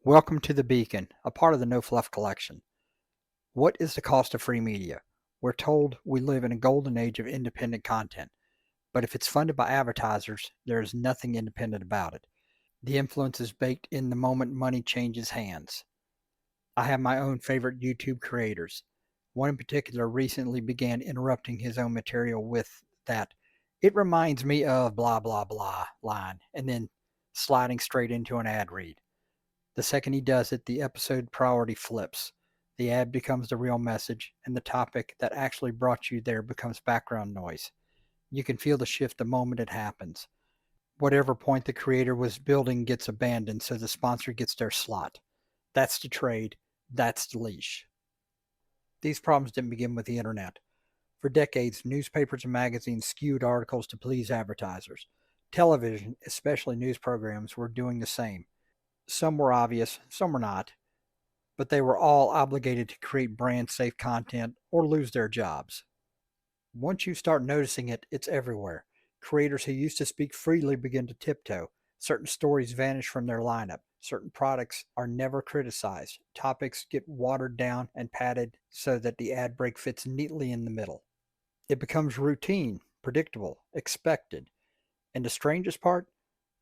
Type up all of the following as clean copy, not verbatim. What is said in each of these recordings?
Welcome to The Beacon, a part of the NoFluff collection. What is the cost of free media? We're told we live in a golden age of independent content, but if it's funded by advertisers, there is nothing independent about it. The influence is baked in the moment money changes hands. I have my own favorite YouTube creators. One in particular recently began interrupting his own material with that, "It reminds me of blah blah blah" line, and then sliding straight into an ad read. The second he does it, the episode priority flips. The ad becomes the real message, and the topic that actually brought you there becomes background noise. You can feel the shift the moment it happens. Whatever point the creator was building gets abandoned, so the sponsor gets their slot. That's the trade. That's the leash. These problems didn't begin with the internet. For decades, newspapers and magazines skewed articles to please advertisers. Television, especially news programs, were doing the same. Some were obvious, some were not, but they were all obligated to create brand safe content or lose their jobs. Once you start noticing it, it's everywhere. Creators who used to speak freely begin to tiptoe. Certain stories vanish from their lineup. Certain products are never criticized. Topics get watered down and padded so that the ad break fits neatly in the middle. It becomes routine, predictable, expected. And the strangest part,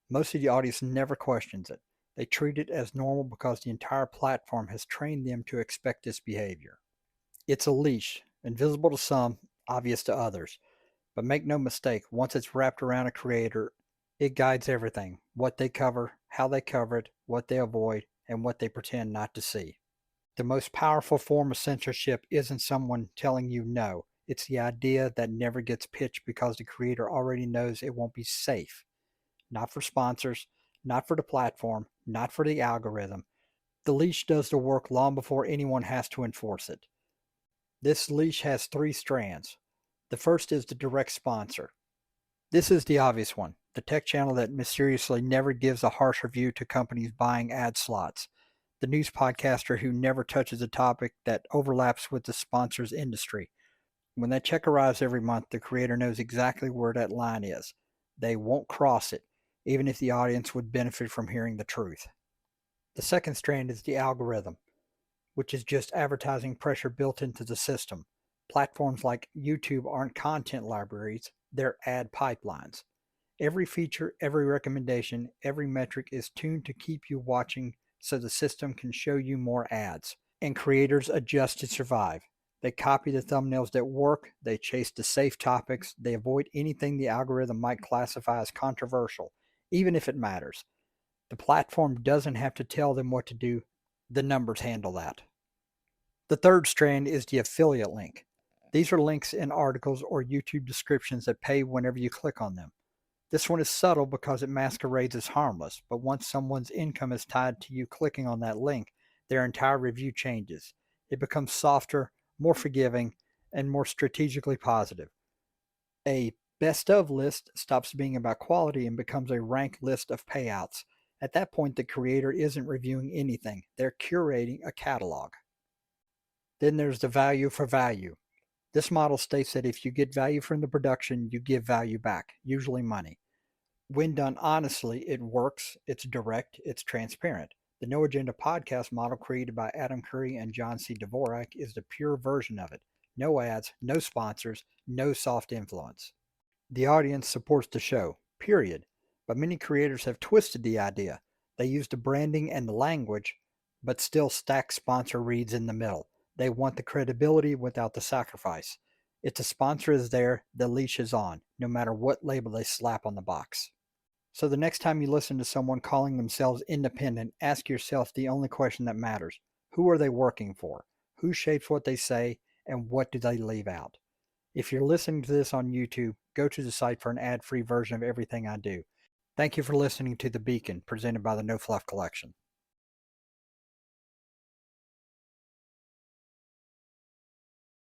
most of the audience never questions it. They treat it as normal because the entire platform has trained them to expect this behavior. It's a leash, invisible to some, obvious to others. But make no mistake, once it's wrapped around a creator, it guides everything: what they cover, how they cover it, what they avoid, and what they pretend not to see. The most powerful form of censorship isn't someone telling you no. It's the idea that never gets pitched because the creator already knows it won't be safe. Not for sponsors, not for the platform, not for the algorithm. The leash does the work long before anyone has to enforce it. This leash has three strands. The first is the direct sponsor. This is the obvious one, the tech channel that mysteriously never gives a harsh review to companies buying ad slots. The news podcaster who never touches a topic that overlaps with the sponsor's industry. When that check arrives every month, the creator knows exactly where that line is. They won't cross it, even if the audience would benefit from hearing the truth. The second strand is the algorithm, which is just advertising pressure built into the system. Platforms like YouTube aren't content libraries, they're ad pipelines. Every feature, every recommendation, every metric is tuned to keep you watching so the system can show you more ads. And creators adjust to survive. They copy the thumbnails that work, they chase the safe topics, they avoid anything the algorithm might classify as controversial, even if it matters. The platform doesn't have to tell them what to do, the numbers handle that. The third strand is the affiliate link. These are links in articles or YouTube descriptions that pay whenever you click on them. This one is subtle because it masquerades as harmless, but once someone's income is tied to you clicking on that link, their entire review changes. It becomes softer, more forgiving, and more strategically positive. A best of list stops being about quality and becomes a ranked list of payouts. At that point, the creator isn't reviewing anything, they're curating a catalog. Then there's the value for value. This model states that if you get value from the production, you give value back, usually money. When done honestly, it works, it's direct, it's transparent. The No Agenda podcast model created by Adam Curry and John C. Dvorak is the pure version of it. No ads, no sponsors, no soft influence. The audience supports the show, period. But many creators have twisted the idea. They use the branding and the language, but still stack sponsor reads in the middle. They want the credibility without the sacrifice. If the sponsor is there, the leash is on, no matter what label they slap on the box. So the next time you listen to someone calling themselves independent, ask yourself the only question that matters. Who are they working for? Who shapes what they say? And what do they leave out? If you're listening to this on YouTube, go to the site for an ad-free version of everything I do. Thank you for listening to The Beacon, presented by the NoFluff Collection.